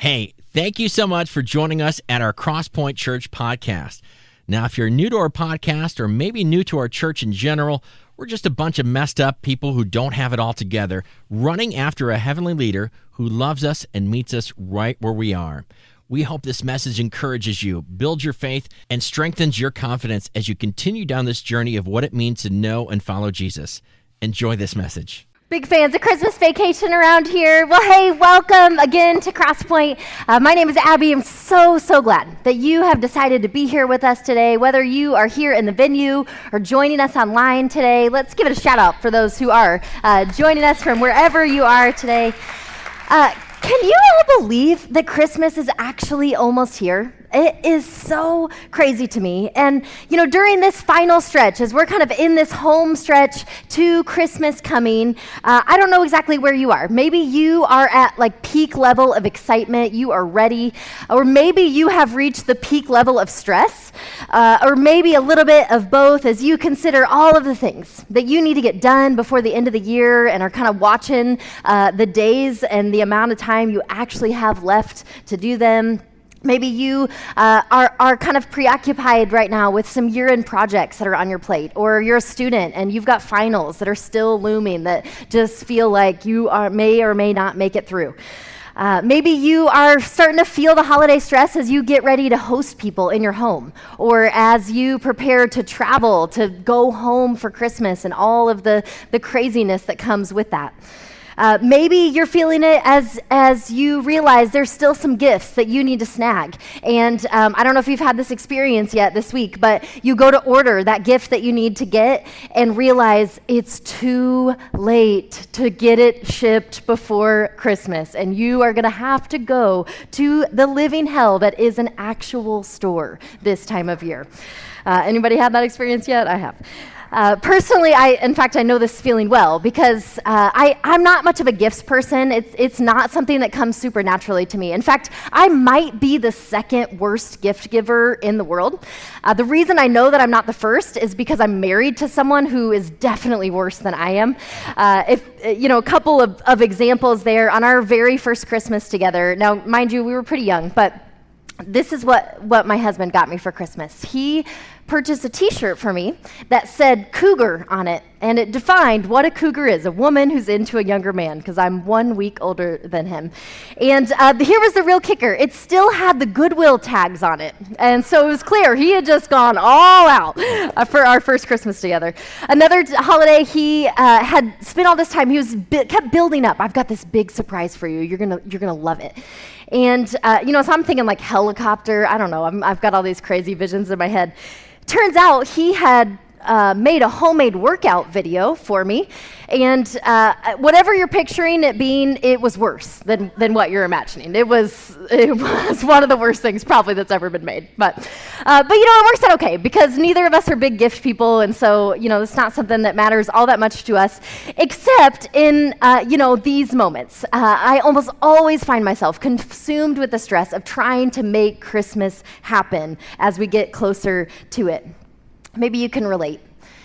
Hey, thank you so much for joining us at our Crosspoint Church podcast. Now, if you're new to our podcast or maybe new to our church in general, we're just a bunch of messed up people who don't have it all together, running after a heavenly leader who loves us and meets us right where we are. We hope this message encourages you, builds your faith, and strengthens your confidence as you continue down this journey of what it means to know and follow Jesus. Enjoy this message. Big fans of Christmas Vacation around here. Well, hey, welcome again to Crosspoint. My name is Abbie. I'm so glad that you have decided to be here with us today, whether you are here in the venue or joining us online today. Let's give it a shout out for those who are joining us from wherever you are today. Can you all believe that Christmas is actually almost here? It is so crazy to me. And, you know, during this final stretch, as we're kind of in this home stretch to Christmas coming, I don't know exactly where you are. Maybe you are at like peak level of excitement. You are ready. Or maybe you have reached the peak level of stress. Or maybe a little bit of both as you consider all of the things that you need to get done before the end of the year and are kind of watching the days and the amount of time you actually have left to do them. Maybe you are kind of preoccupied right now with some year-end projects that are on your plate, or you're a student and you've got finals that are still looming that just feel like you may or may not make it through. Maybe you are starting to feel the holiday stress as you get ready to host people in your home, or as you prepare to travel, to go home for Christmas and all of the craziness that comes with that. Maybe you're feeling it as you realize there's still some gifts that you need to snag. And I don't know if you've had this experience yet this week, but you go to order that gift that you need to get and realize it's too late to get it shipped before Christmas. And you are going to have to go to the living hell that is an actual store this time of year. Anybody had that experience yet? I have. Personally, I know this feeling well because I'm not much of a gifts person. It's not something that comes super naturally to me. In fact, I might be the second worst gift giver in the world. The reason I know that I'm not the first is because I'm married to someone who is definitely worse than I am. A couple of examples there on our very first Christmas together. Now, mind you, we were pretty young, but this is what my husband got me for Christmas. He purchased a t-shirt for me that said cougar on it, and it defined what a cougar is, a woman who's into a younger man, because I'm 1 week older than him. And here was the real kicker. It still had the Goodwill tags on it, and so it was clear he had just gone all out for our first Christmas together. Another holiday, he had spent all this time, kept building up. I've got this big surprise for you. You're gonna love it. And so I'm thinking like helicopter. I don't know. I've got all these crazy visions in my head. Turns out he had made a homemade workout video for me, and whatever you're picturing it being, it was worse than what you're imagining. It was one of the worst things probably that's ever been made. But it works out okay because neither of us are big gift people, and so it's not something that matters all that much to us, except in these moments. I almost always find myself consumed with the stress of trying to make Christmas happen as we get closer to it. Maybe you can relate.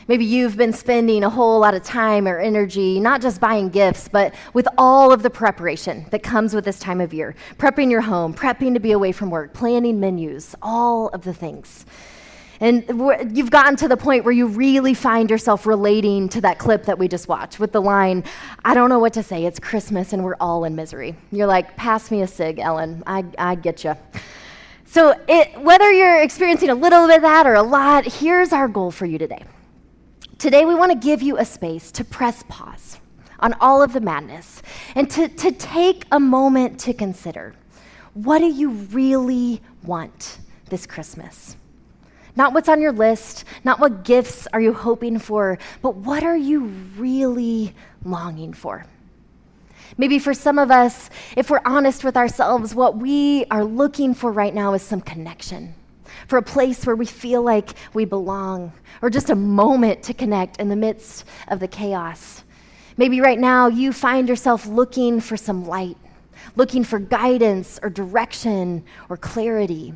Maybe you've been spending a whole lot of time or energy, not just buying gifts, but with all of the preparation that comes with this time of year. Prepping your home, prepping to be away from work, planning menus, all of the things. And you've gotten to the point where you really find yourself relating to that clip that we just watched with the line, "I don't know what to say, it's Christmas and we're all in misery." You're like, "Pass me a cig, Ellen, I get you." So whether you're experiencing a little bit of that or a lot, here's our goal for you today. Today we want to give you a space to press pause on all of the madness and to take a moment to consider, what do you really want this Christmas? Not what's on your list, not what gifts are you hoping for, but what are you really longing for? Maybe for some of us, if we're honest with ourselves, what we are looking for right now is some connection, for a place where we feel like we belong, or just a moment to connect in the midst of the chaos. Maybe right now you find yourself looking for some light, looking for guidance or direction or clarity.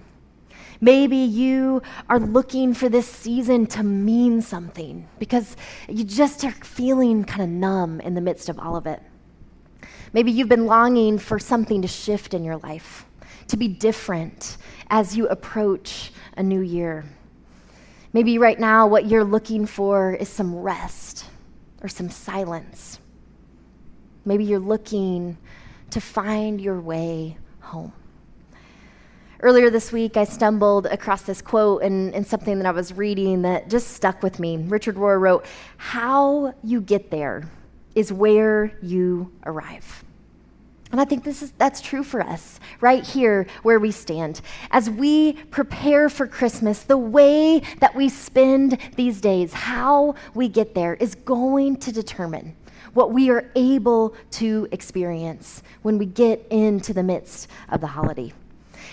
Maybe you are looking for this season to mean something because you just are feeling kind of numb in the midst of all of it. Maybe you've been longing for something to shift in your life, to be different as you approach a new year. Maybe right now what you're looking for is some rest or some silence. Maybe you're looking to find your way home. Earlier this week, I stumbled across this quote in something that I was reading that just stuck with me. Richard Rohr wrote, "How you get there is where you arrive." And I think that's true for us, right here where we stand. As we prepare for Christmas, the way that we spend these days, how we get there, is going to determine what we are able to experience when we get into the midst of the holiday.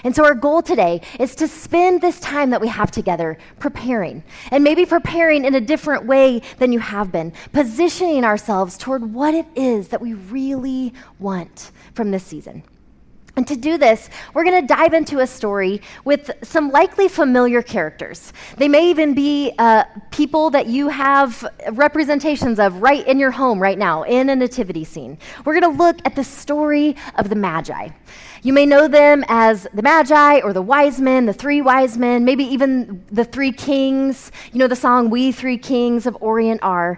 And so our goal today is to spend this time that we have together preparing, and maybe preparing in a different way than you have been, positioning ourselves toward what it is that we really want from this season. And to do this, we're going to dive into a story with some likely familiar characters. They may even be people that you have representations of right in your home right now, in a nativity scene. We're going to look at the story of the Magi. You may know them as the Magi or the wise men, the three wise men, maybe even the three kings. You know the song, "We Three Kings of Orient Are."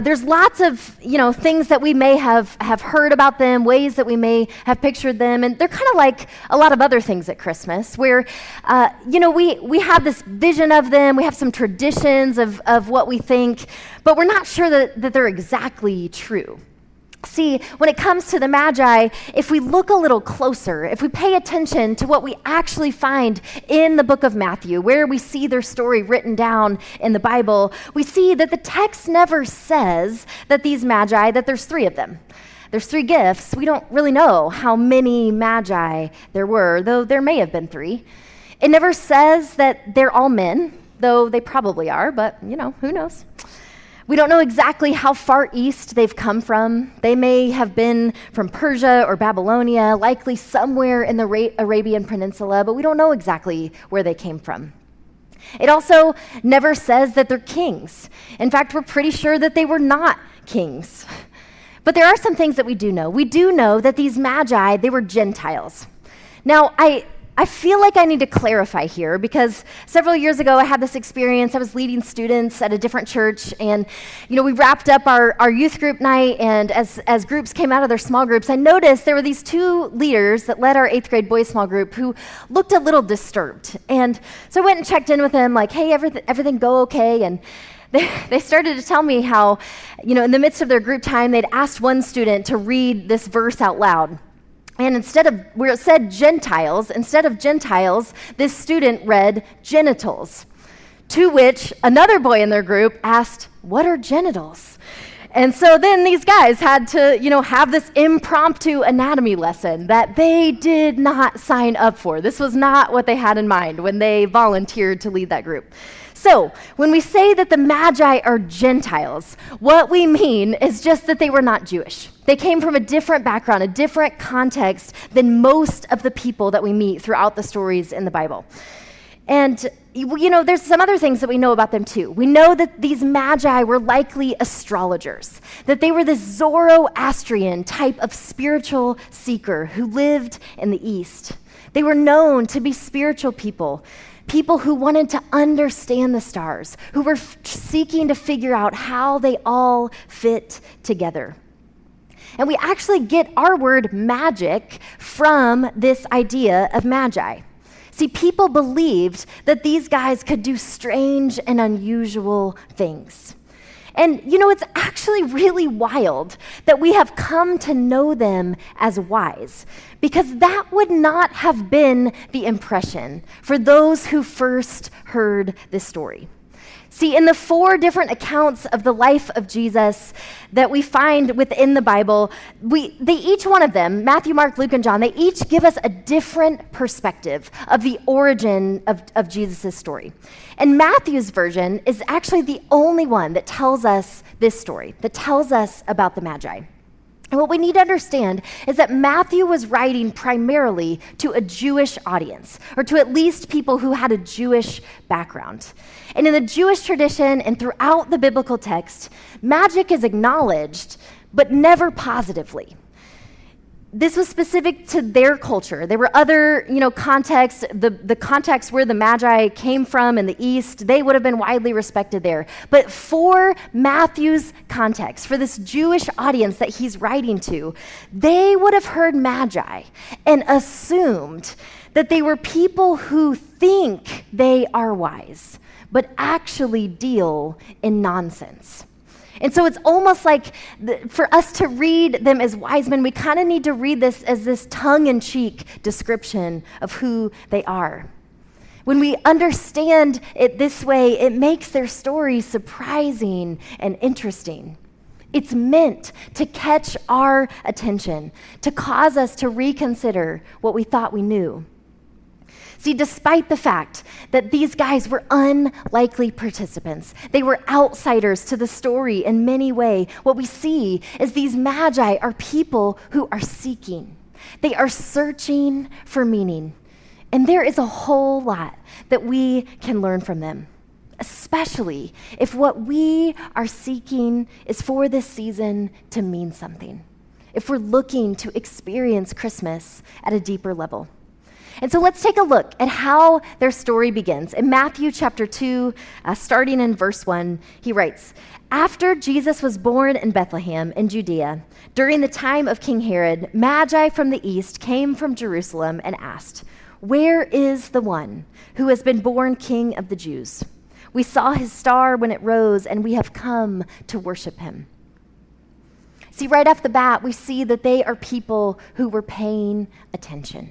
There's lots of, things that we may have heard about them, ways that we may have pictured them, and they're kind of like a lot of other things at Christmas, where, we have this vision of them, we have some traditions of what we think, but we're not sure that they're exactly true. See, when it comes to the Magi, if we look a little closer, if we pay attention to what we actually find in the book of Matthew, where we see their story written down in the Bible, we see that the text never says that these Magi, that there's three of them. There's three gifts. We don't really know how many Magi there were, though there may have been three. It never says that they're all men, though they probably are, but, who knows? We don't know exactly how far east they've come from. They may have been from Persia or Babylonia, likely somewhere in the Arabian Peninsula, but we don't know exactly where they came from. It also never says that they're kings. In fact, we're pretty sure that they were not kings. But there are some things that we do know. We do know that these Magi, they were Gentiles. Now, I feel like I need to clarify here, because several years ago I had this experience. I was leading students at a different church, and we wrapped up our youth group night, and as groups came out of their small groups, I noticed there were these two leaders that led our 8th grade boys small group who looked a little disturbed. And so I went and checked in with them, like, "Hey, everything go okay?" And they started to tell me how, in the midst of their group time, they'd asked one student to read this verse out loud. And instead of, where it said Gentiles, this student read genitals, to which another boy in their group asked, "What are genitals?" And so then these guys had to, have this impromptu anatomy lesson that they did not sign up for. This was not what they had in mind when they volunteered to lead that group. So when we say that the Magi are Gentiles, what we mean is just that they were not Jewish. They came from a different background, a different context than most of the people that we meet throughout the stories in the Bible. And, there's some other things that we know about them too. We know that these Magi were likely astrologers, that they were this Zoroastrian type of spiritual seeker who lived in the East. They were known to be spiritual people who wanted to understand the stars, who were seeking to figure out how they all fit together. And we actually get our word magic from this idea of Magi. See, people believed that these guys could do strange and unusual things. And, it's actually really wild that we have come to know them as wise, because that would not have been the impression for those who first heard this story. See, in the 4 different accounts of the life of Jesus that we find within the Bible, each one of them, Matthew, Mark, Luke, and John, they each give us a different perspective of the origin of Jesus' story. And Matthew's version is actually the only one that tells us this story, that tells us about the Magi. And what we need to understand is that Matthew was writing primarily to a Jewish audience, or to at least people who had a Jewish background. And in the Jewish tradition and throughout the biblical text, magic is acknowledged, but never positively. This was specific to their culture. There were other, contexts. The context where the Magi came from in the East, they would have been widely respected there. But for Matthew's context, for this Jewish audience that he's writing to, they would have heard Magi and assumed that they were people who think they are wise, but actually deal in nonsense. And so it's almost like for us to read them as wise men, we kind of need to read this as this tongue-in-cheek description of who they are. When we understand it this way, it makes their story surprising and interesting. It's meant to catch our attention, to cause us to reconsider what we thought we knew. See, despite the fact that these guys were unlikely participants, they were outsiders to the story in many ways, what we see is these Magi are people who are seeking. They are searching for meaning. And there is a whole lot that we can learn from them, especially if what we are seeking is for this season to mean something, if we're looking to experience Christmas at a deeper level. And so let's take a look at how their story begins. In Matthew chapter 2, starting in verse 1, he writes, "After Jesus was born in Bethlehem in Judea, during the time of King Herod, Magi from the east came from Jerusalem and asked, 'Where is the one who has been born King of the Jews? We saw his star when it rose, and we have come to worship him.'" See, right off the bat, we see that they are people who were paying attention.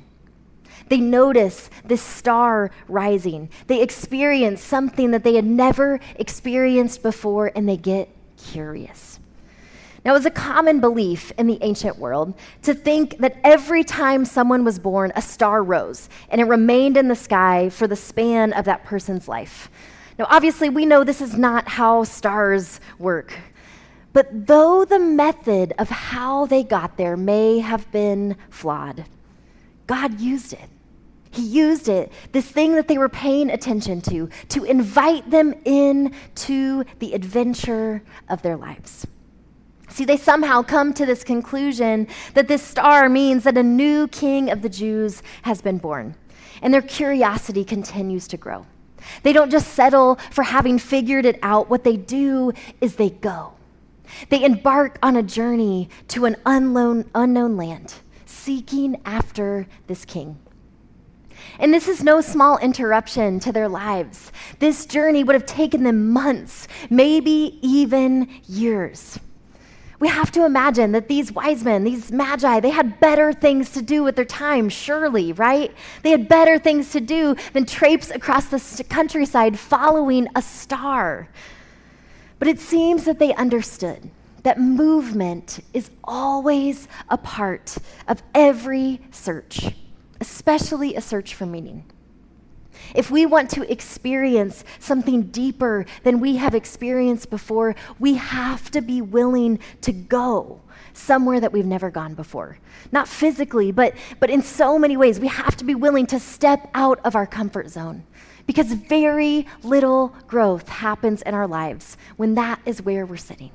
They notice this star rising. They experience something that they had never experienced before, and they get curious. Now, it was a common belief in the ancient world to think that every time someone was born, a star rose, and it remained in the sky for the span of that person's life. Now, obviously, we know this is not how stars work. But though the method of how they got there may have been flawed, God used it. He used it, this thing that they were paying attention to invite them into the adventure of their lives. See, they somehow come to this conclusion that this star means that a new king of the Jews has been born, and their curiosity continues to grow. They don't just settle for having figured it out. What they do is they go. They embark on a journey to an unknown land, seeking after this king. And this is no small interruption to their lives. This journey would have taken them months, maybe even years. We have to imagine that these wise men, these Magi, they had better things to do with their time, surely, right? They had better things to do than traipse across the countryside following a star. But it seems that they understood that movement is always a part of every search, especially a search for meaning. If we want to experience something deeper than we have experienced before, we have to be willing to go somewhere that we've never gone before. Not physically, but in so many ways. We have to be willing to step out of our comfort zone, because very little growth happens in our lives when that is where we're sitting.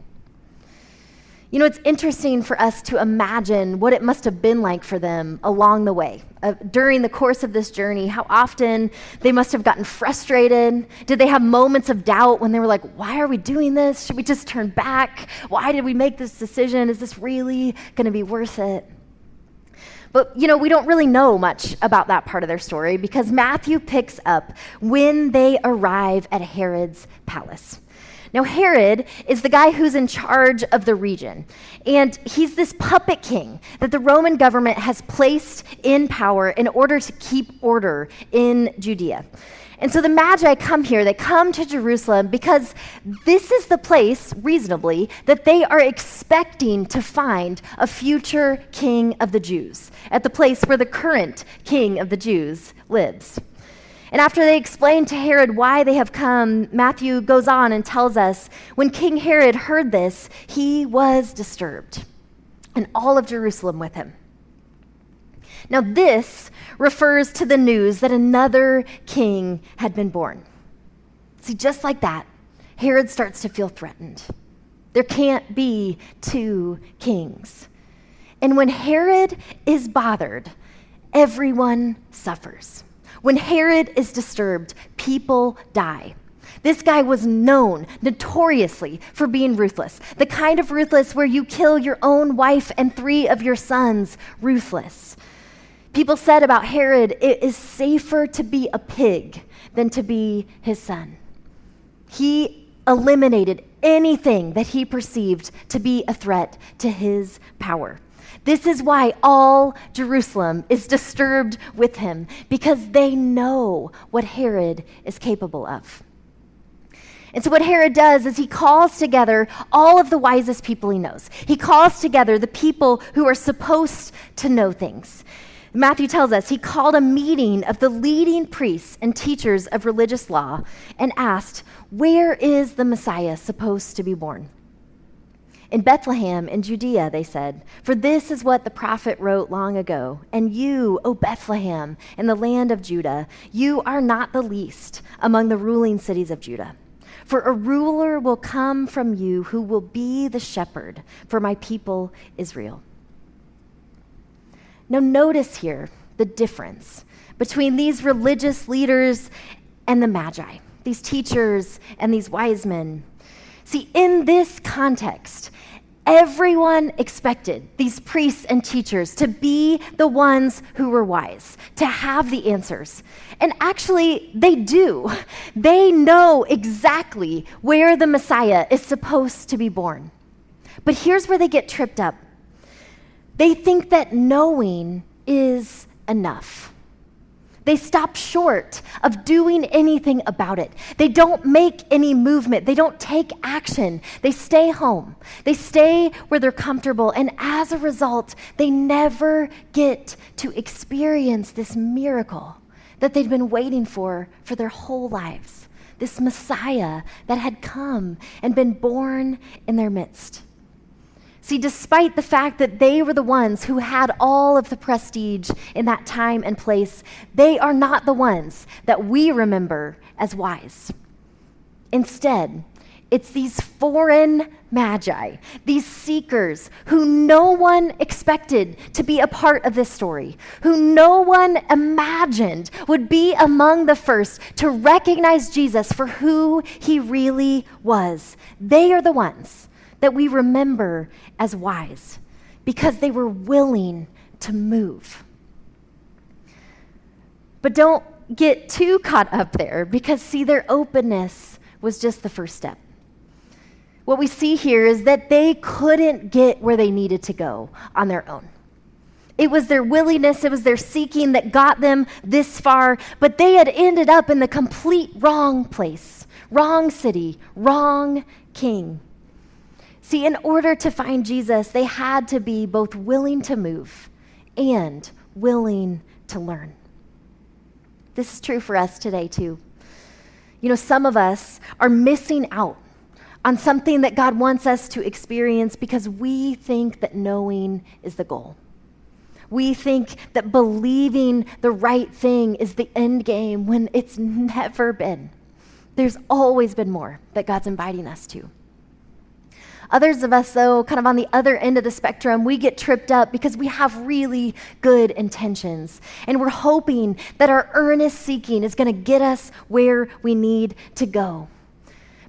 You know, it's interesting for us to imagine what it must have been like for them along the way. During the course of this journey, how often they must have gotten frustrated. Did they have moments of doubt when they were like, why are we doing this? Should we just turn back? Why did we make this decision? Is this really going to be worth it? But, you know, we don't really know much about that part of their story, because Matthew picks up when they arrive at Herod's palace. Now, Herod is the guy who's in charge of the region, and he's this puppet king that the Roman government has placed in power in order to keep order in Judea. And so the Magi come here, they come to Jerusalem because this is the place, reasonably, that they are expecting to find a future king of the Jews, at the place where the current king of the Jews lives. And after they explain to Herod why they have come, Matthew goes on and tells us, when King Herod heard this, he was disturbed, and all of Jerusalem with him. Now this refers to the news that another king had been born. See, just like that, Herod starts to feel threatened. There can't be two kings. And when Herod is bothered, everyone suffers. When Herod is disturbed, people die. This guy was known notoriously for being ruthless, the kind of ruthless where you kill your own wife and 3 of your sons, ruthless. People said about Herod, it is safer to be a pig than to be his son. He eliminated anything that he perceived to be a threat to his power. This is why all Jerusalem is disturbed with him, because they know what Herod is capable of. And so what Herod does is he calls together all of the wisest people he knows. He calls together the people who are supposed to know things. Matthew tells us he called a meeting of the leading priests and teachers of religious law and asked, "Where is the Messiah supposed to be born?" "In Bethlehem in Judea," they said, "for this is what the prophet wrote long ago. And you, O Bethlehem, in the land of Judah, you are not the least among the ruling cities of Judah. For a ruler will come from you who will be the shepherd for my people Israel." Now notice here the difference between these religious leaders and the Magi, these teachers and these wise men. See, in this context, everyone expected these priests and teachers to be the ones who were wise, to have the answers. And actually, they do. They know exactly where the Messiah is supposed to be born. But here's where they get tripped up. They think that knowing is enough. They stop short of doing anything about it. They don't make any movement. They don't take action. They stay home. They stay where they're comfortable. And as a result, they never get to experience this miracle that they'd been waiting for their whole lives. This Messiah that had come and been born in their midst. See, despite the fact that they were the ones who had all of the prestige in that time and place, they are not the ones that we remember as wise. Instead, it's these foreign magi, these seekers who no one expected to be a part of this story, who no one imagined would be among the first to recognize Jesus for who he really was. They are the ones that we remember as wise because they were willing to move. But don't get too caught up there because, see, their openness was just the first step. What we see here is that they couldn't get where they needed to go on their own. It was their willingness, it was their seeking that got them this far, but they had ended up in the complete wrong place, wrong city, wrong king. See, in order to find Jesus, they had to be both willing to move and willing to learn. This is true for us today, too. You know, some of us are missing out on something that God wants us to experience because we think that knowing is the goal. We think that believing the right thing is the end game when it's never been. There's always been more that God's inviting us to. Others of us, though, kind of on the other end of the spectrum, we get tripped up because we have really good intentions. And we're hoping that our earnest seeking is going to get us where we need to go.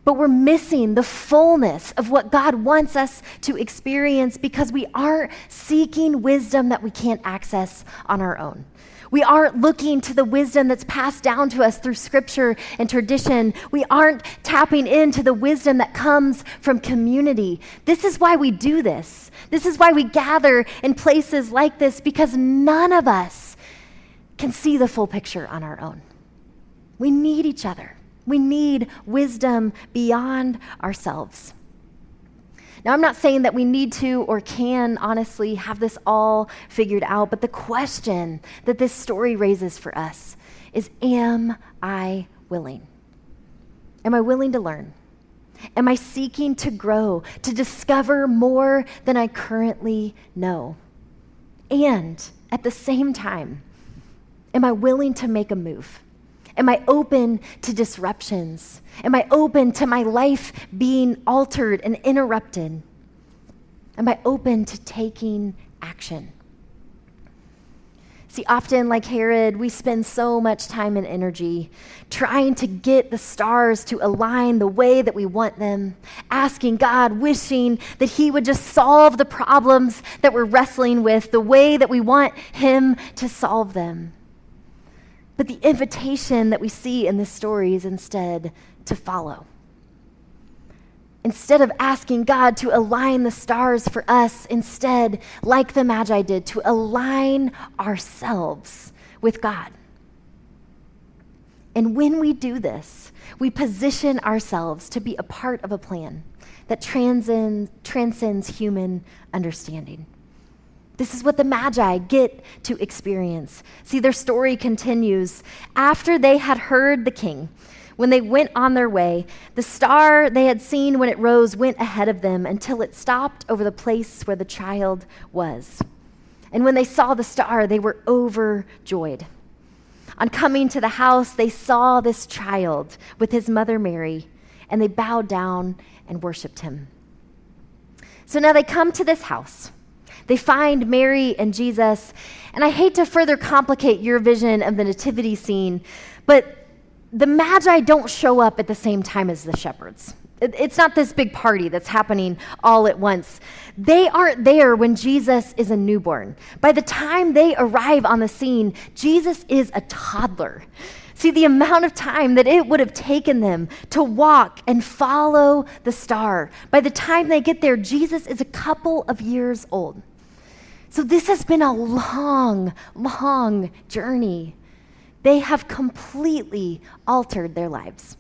But we're missing the fullness of what God wants us to experience because we aren't seeking wisdom that we can't access on our own. We aren't looking to the wisdom that's passed down to us through scripture and tradition. We aren't tapping into the wisdom that comes from community. This is why we do this. This is why we gather in places like this, because none of us can see the full picture on our own. We need each other. We need wisdom beyond ourselves. Now, I'm not saying that we need to or can honestly have this all figured out, but the question that this story raises for us is, am I willing? Am I willing to learn? Am I seeking to grow, to discover more than I currently know? And at the same time, am I willing to make a move? Am I open to disruptions? Am I open to my life being altered and interrupted? Am I open to taking action. See, often, like Herod, we spend so much time and energy trying to get the stars to align the way that we want them, asking God, wishing that He would just solve the problems that we're wrestling with the way that we want Him to solve them. But the invitation that we see in this story is instead to follow. Instead of asking God to align the stars for us, instead, like the Magi did, to align ourselves with God. And when we do this, we position ourselves to be a part of a plan that transcends human understanding. This is what the Magi get to experience. See, their story continues. After they had heard the king, when they went on their way, the star they had seen when it rose went ahead of them until it stopped over the place where the child was. And when they saw the star, they were overjoyed. On coming to the house, they saw this child with his mother Mary, and they bowed down and worshiped him. So now they come to this house. They find Mary and Jesus, and I hate to further complicate your vision of the nativity scene, but the Magi don't show up at the same time as the shepherds. It's not this big party that's happening all at once. They aren't there when Jesus is a newborn. By the time they arrive on the scene, Jesus is a toddler. See, the amount of time that it would have taken them to walk and follow the star. By the time they get there, Jesus is a couple of years old. So this has been a long, long journey. They have completely altered their lives.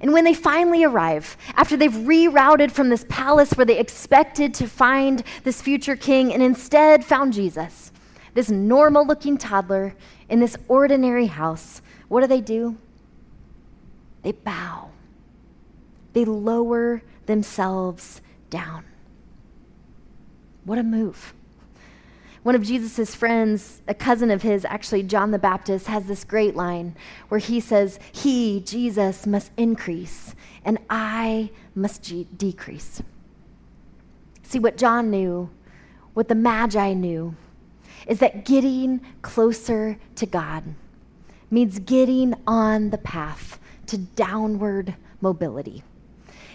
And when they finally arrive, after they've rerouted from this palace where they expected to find this future king and instead found Jesus, this normal-looking toddler in this ordinary house, what do? They bow. They lower themselves down. What a move. One of Jesus' friends, a cousin of his, actually John the Baptist, has this great line where he says, "He, Jesus, must increase, and I must decrease." See, what John knew, what the Magi knew, is that getting closer to God means getting on the path to downward mobility.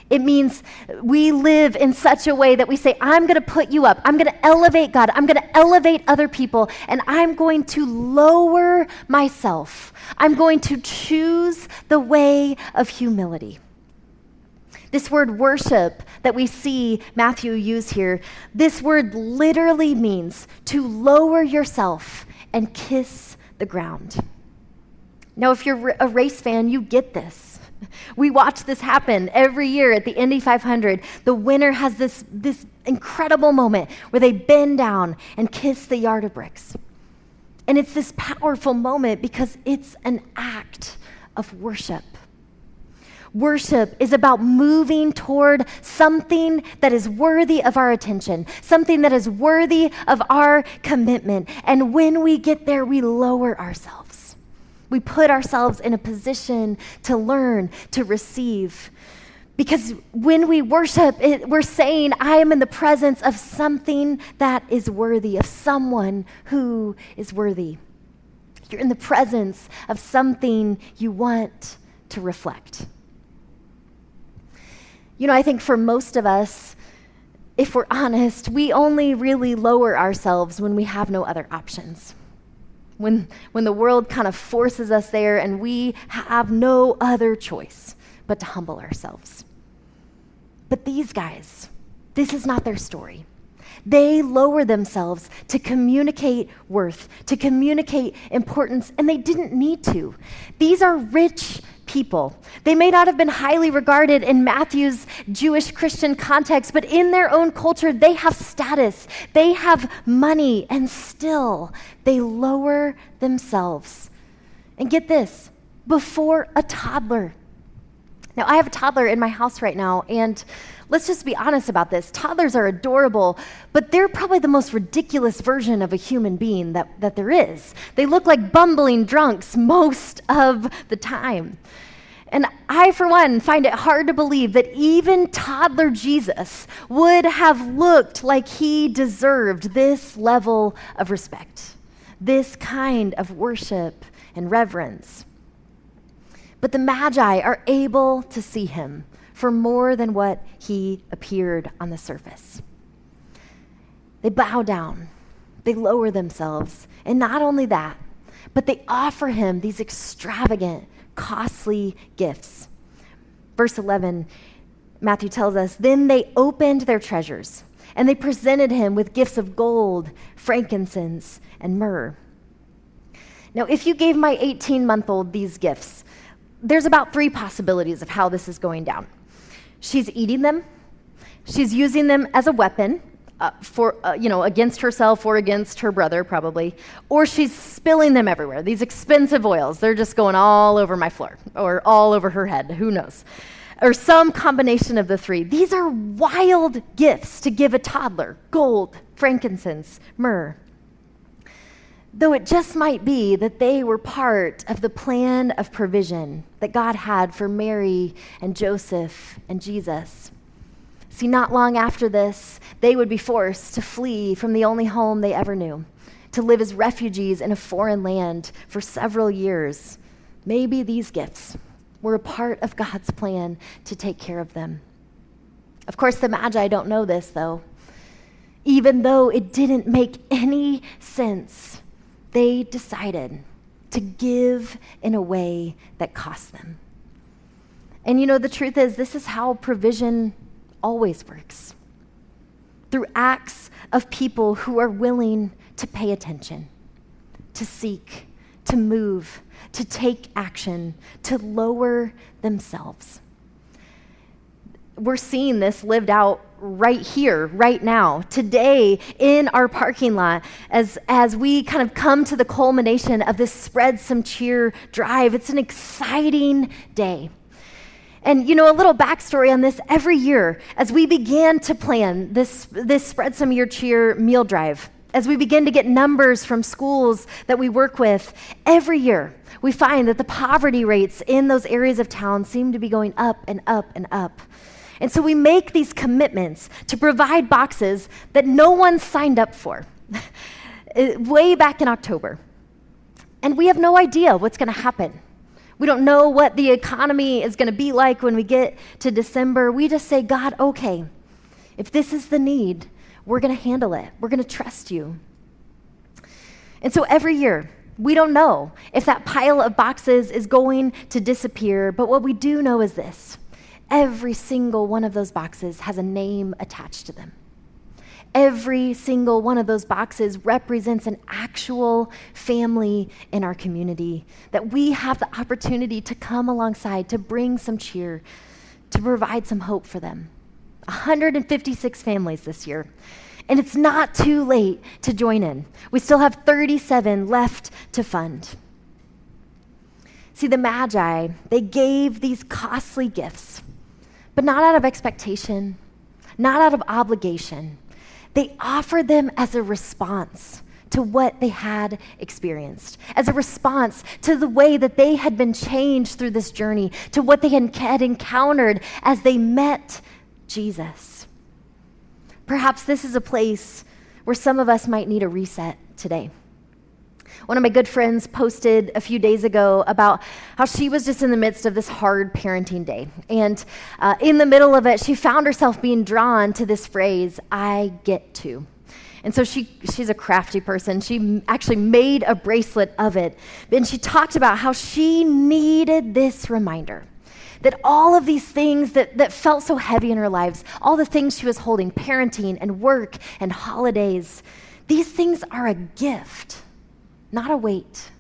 It means we live in such a way that we say, I'm going to put you up. I'm going to elevate God. I'm going to elevate other people. And I'm going to lower myself. I'm going to choose the way of humility. This word worship that we see Matthew use here, this word literally means to lower yourself and kiss the ground. Now, if you're a race fan, you get this. We watch this happen every year at the Indy 500. The winner has this incredible moment where they bend down and kiss the yard of bricks. And it's this powerful moment because it's an act of worship. Worship is about moving toward something that is worthy of our attention, something that is worthy of our commitment. And when we get there, we lower ourselves. We put ourselves in a position to learn, to receive. Because when we worship, we're saying, I am in the presence of something that is worthy, of someone who is worthy. You're in the presence of something you want to reflect. You know, I think for most of us, if we're honest, we only really lower ourselves when we have no other options. When the world kind of forces us there and we have no other choice but to humble ourselves. But these guys, this is not their story. They lower themselves to communicate worth, to communicate importance, and they didn't need to. These are rich people. They may not have been highly regarded in Matthew's Jewish Christian context, but in their own culture, they have status, they have money, and still they lower themselves. And get this, before a toddler. Now, I have a toddler in my house right now, and let's just be honest about this. Toddlers are adorable, but they're probably the most ridiculous version of a human being that there is. They look like bumbling drunks most of the time. And I, for one, find it hard to believe that even toddler Jesus would have looked like he deserved this level of respect, this kind of worship and reverence. But the Magi are able to see him for more than what he appeared on the surface. They bow down, they lower themselves, and not only that, but they offer him these extravagant, costly gifts. Verse 11, Matthew tells us, then they opened their treasures, and they presented him with gifts of gold, frankincense, and myrrh. Now, if you gave my 18-month-old these gifts, there's about 3 possibilities of how this is going down. She's eating them, she's using them as a weapon, against herself or against her brother, probably, or she's spilling them everywhere. These expensive oils, they're just going all over my floor or all over her head, who knows? Or some combination of the 3. These are wild gifts to give a toddler: gold, frankincense, myrrh. Though it just might be that they were part of the plan of provision that God had for Mary and Joseph and Jesus. See, not long after this, they would be forced to flee from the only home they ever knew, to live as refugees in a foreign land for several years. Maybe these gifts were a part of God's plan to take care of them. Of course, the Magi don't know this, though. Even though it didn't make any sense, they decided to give in a way that cost them. And the truth is, this is how provision always works. Through acts of people who are willing to pay attention, to seek, to move, to take action, to lower themselves. We're seeing this lived out right here, right now, today in our parking lot as we kind of come to the culmination of this Spread Some Cheer drive. It's an exciting day. And a little backstory on this: every year, as we began to plan this Spread Some Cheer meal drive, as we begin to get numbers from schools that we work with, every year we find that the poverty rates in those areas of town seem to be going up and up and up. And so we make these commitments to provide boxes that no one signed up for way back in October. And we have no idea what's going to happen. We don't know what the economy is going to be like when we get to December. We just say, God, okay, if this is the need, we're going to handle it. We're going to trust you. And so every year, we don't know if that pile of boxes is going to disappear, but what we do know is this: every single one of those boxes has a name attached to them. Every single one of those boxes represents an actual family in our community that we have the opportunity to come alongside, to bring some cheer, to provide some hope for them. 156 families this year. And it's not too late to join in. We still have 37 left to fund. See, the Magi, they gave these costly gifts, but not out of expectation, not out of obligation. They offered them as a response to what they had experienced, as a response to the way that they had been changed through this journey, to what they had encountered as they met Jesus. Perhaps this is a place where some of us might need a reset today. One of my good friends posted a few days ago about how she was just in the midst of this hard parenting day. And in the middle of it, she found herself being drawn to this phrase, "I get to." And so she's a crafty person. She actually made a bracelet of it. And she talked about how she needed this reminder that all of these things that felt so heavy in her lives, all the things she was holding, parenting and work and holidays, these things are a gift, not a weight.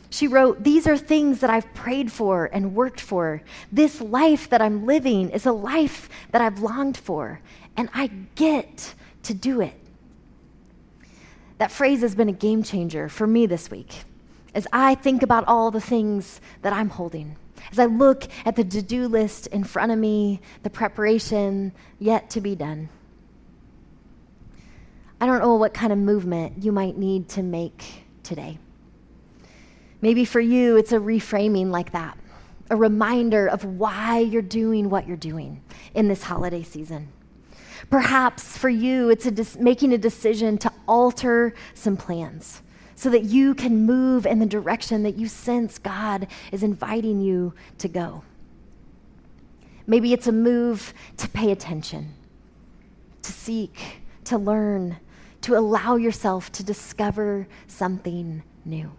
She wrote, "These are things that I've prayed for and worked for. This life that I'm living is a life that I've longed for, and I get to do it." That phrase has been a game changer for me this week as I think about all the things that I'm holding, as I look at the to-do list in front of me, the preparation yet to be done. I don't know what kind of movement you might need to make today. Maybe for you, it's a reframing like that. a reminder of why you're doing what you're doing in this holiday season. Perhaps for you, it's making a decision to alter some plans so that you can move in the direction that you sense God is inviting you to go. Maybe it's a move to pay attention, to seek, to learn, to allow yourself to discover something new.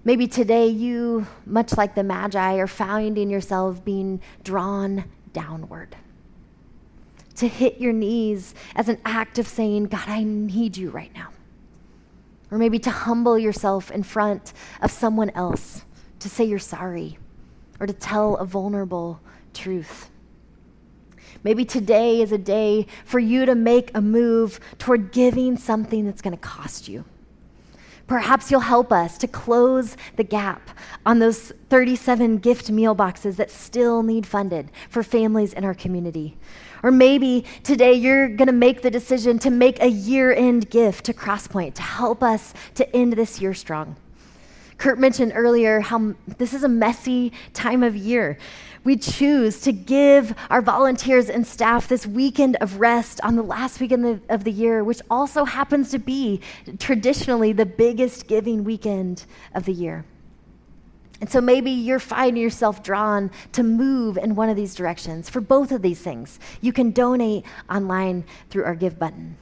Maybe today you, much like the Magi, are finding yourself being drawn downward. To hit your knees as an act of saying, God, I need you right now. Or maybe to humble yourself in front of someone else, to say you're sorry, or to tell a vulnerable truth. Maybe today is a day for you to make a move toward giving something that's going to cost you. Perhaps you'll help us to close the gap on those 37 gift meal boxes that still need funded for families in our community. Or maybe today you're going to make the decision to make a year-end gift to Crosspoint to help us to end this year strong. Kurt mentioned earlier how this is a messy time of year. We choose to give our volunteers and staff this weekend of rest on the last weekend of the year, which also happens to be traditionally the biggest giving weekend of the year. And so maybe you're finding yourself drawn to move in one of these directions. For both of these things, you can donate online through our Give button.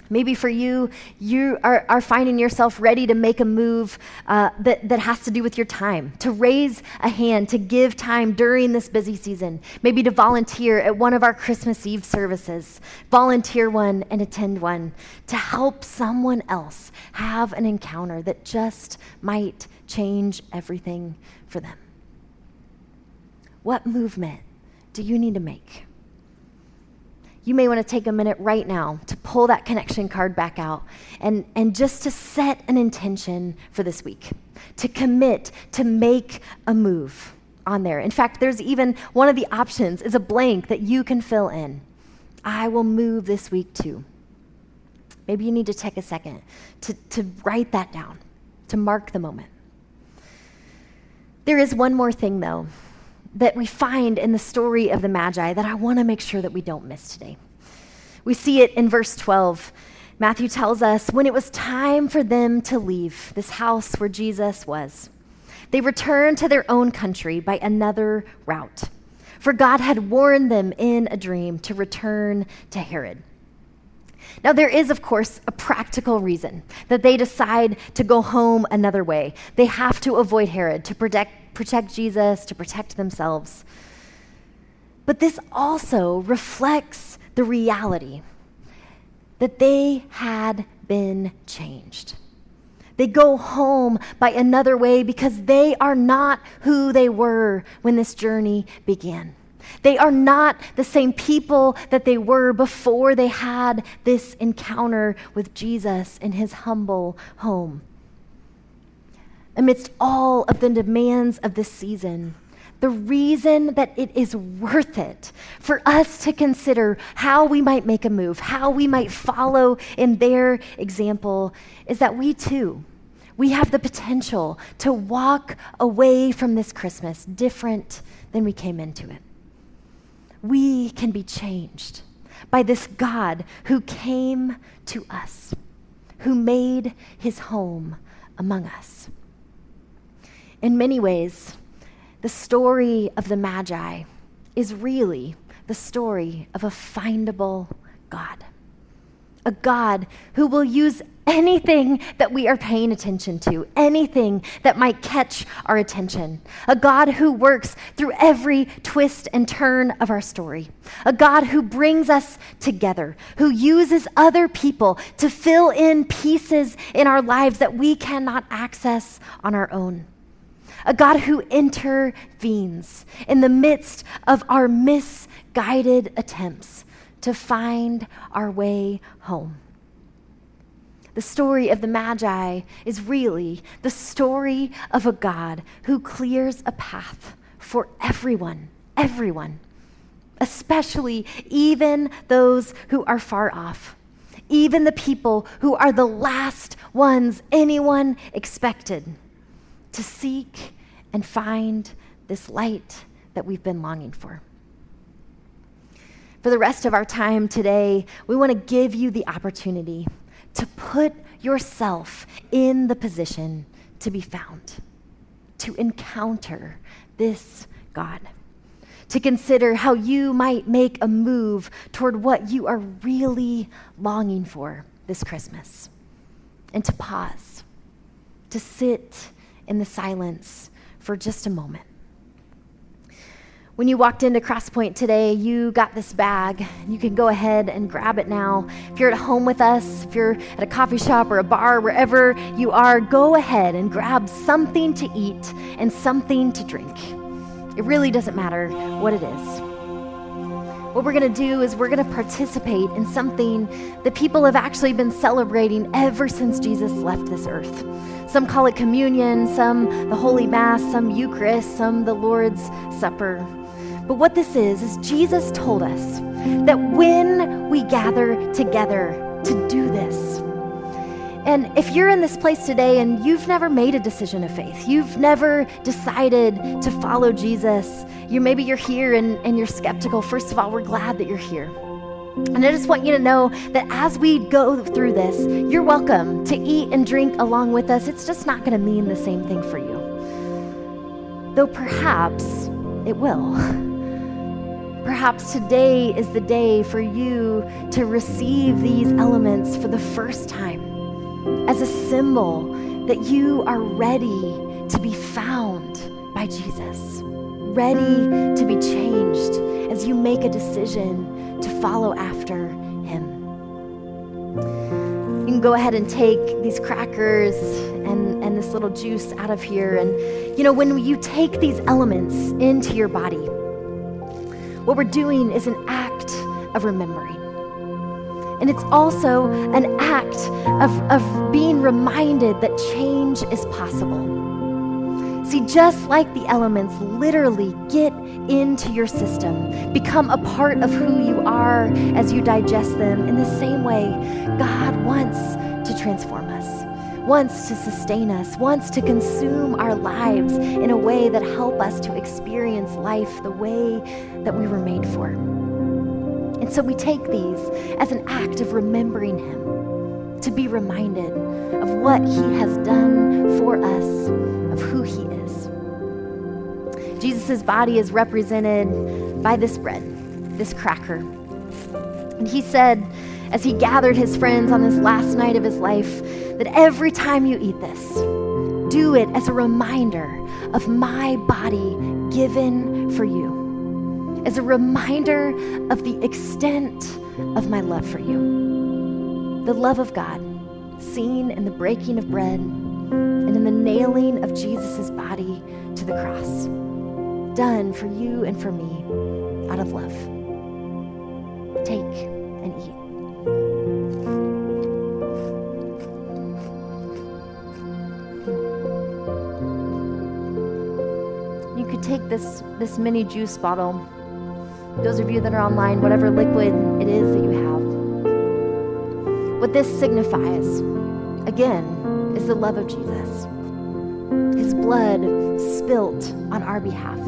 Maybe for you, you are finding yourself ready to make a move that has to do with your time, to raise a hand, to give time during this busy season, maybe to volunteer at one of our Christmas Eve services, volunteer one and attend one, to help someone else have an encounter that just might change everything for them. What movement do you need to make? You may want to take a minute right now to pull that connection card back out and just to set an intention for this week, to commit to make a move on there. In fact, there's even one of the options is a blank that you can fill in. I will move this week too. Maybe you need to take a second to write that down, to mark the moment. There is one more thing, though, that we find in the story of the Magi that I want to make sure that we don't miss today. We see it in verse 12. Matthew tells us, when it was time for them to leave this house where Jesus was, they returned to their own country by another route, for God had warned them in a dream to return to Herod. Now, there is, of course, a practical reason that they decide to go home another way. They have to avoid Herod to protect Jesus, to protect themselves. But this also reflects the reality that they had been changed. They go home by another way because they are not who they were when this journey began. They are not the same people that they were before they had this encounter with Jesus in his humble home. Amidst all of the demands of this season, the reason that it is worth it for us to consider how we might make a move, how we might follow in their example, is that we too, we have the potential to walk away from this Christmas different than we came into it. We can be changed by this God who came to us, who made his home among us. In many ways, the story of the Magi is really the story of a findable God. A God who will use anything that we are paying attention to, anything that might catch our attention. A God who works through every twist and turn of our story. A God who brings us together, who uses other people to fill in pieces in our lives that we cannot access on our own. A God who intervenes in the midst of our misguided attempts to find our way home. The story of the Magi is really the story of a God who clears a path for everyone, especially even those who are far off, even the people who are the last ones anyone expected to seek and find this light that we've been longing for. For the rest of our time today, we want to give you the opportunity to put yourself in the position to be found, to encounter this God, to consider how you might make a move toward what you are really longing for this Christmas, and to pause, to sit in the silence for just a moment. When you walked into Crosspoint today, you got this bag. You can go ahead and grab it now. If you're at home with us, if you're at a coffee shop or a bar, wherever you are, go ahead and grab something to eat and something to drink. It really doesn't matter what it is. What we're going to do is we're going to participate in something that people have actually been celebrating ever since Jesus left this earth. Some call it communion, some the Holy Mass, some Eucharist, some the Lord's Supper. But what this is Jesus told us that when we gather together to do this, and if you're in this place today and you've never made a decision of faith, you've never decided to follow Jesus, maybe you're here and you're skeptical. First of all, we're glad that you're here. And I just want you to know that as we go through this, you're welcome to eat and drink along with us. It's just not going to mean the same thing for you. Though perhaps it will. Perhaps today is the day for you to receive these elements for the first time as a symbol that you are ready to be found by Jesus, ready to be changed as you make a decision to follow after him. You can go ahead and take these crackers and this little juice out of here. And when you take these elements into your body, what we're doing is an act of remembering. And it's also an act of being reminded that change is possible. See, just like the elements literally get into your system, become a part of who you are as you digest them, in the same way, God wants to transform us, wants to sustain us, wants to consume our lives in a way that help us to experience life the way that we were made for. And so we take these as an act of remembering him, to be reminded of what he has done for us, of who he is. Jesus' body is represented by this bread, this cracker. And he said, as he gathered his friends on this last night of his life, that every time you eat this, do it as a reminder of my body given for you, as a reminder of the extent of my love for you. The love of God, seen in the breaking of bread and in the nailing of Jesus' body to the cross, done for you and for me out of love. Take and eat. You could take this mini juice bottle, those of you that are online, whatever liquid it is that you have. What this signifies, again, is the love of Jesus. His blood spilt on our behalf.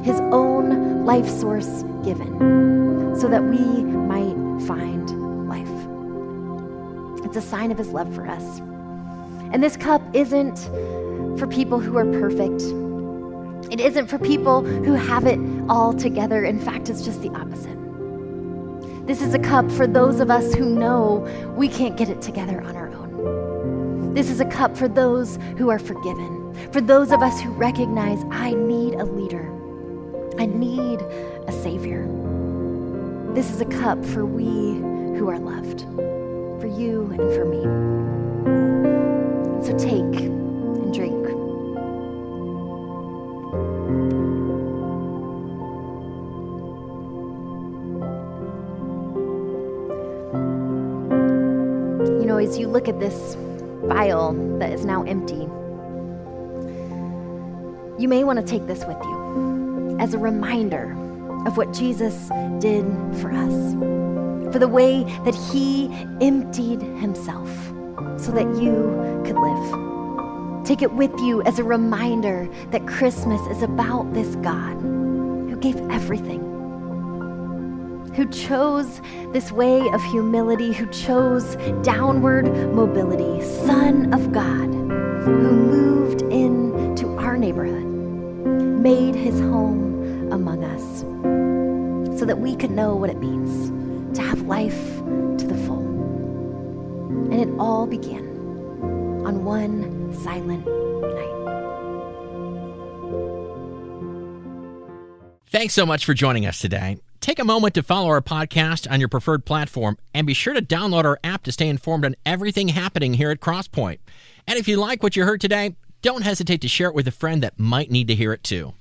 His own life source given so that we might find life. It's a sign of his love for us. And this cup isn't for people who are perfect. It isn't for people who have it all together. In fact, it's just the opposite. This is a cup for those of us who know we can't get it together on our own. This is a cup for those who are forgiven, for those of us who recognize I need a leader. I need a savior. This is a cup for we who are loved, for you and for me. So take and drink. As you look at this vial that is now empty, you may want to take this with you as a reminder of what Jesus did for us, for the way that he emptied himself so that you could live, Take it with you as a reminder that Christmas is about this God who gave everything, who chose this way of humility, who chose downward mobility, Son of God, who moved into our neighborhood, made his home among us so that we could know what it means to have life to the full. And it all began on one silent night. Thanks so much for joining us today. Take a moment to follow our podcast on your preferred platform and be sure to download our app to stay informed on everything happening here at Crosspoint. And if you like what you heard today, don't hesitate to share it with a friend that might need to hear it too.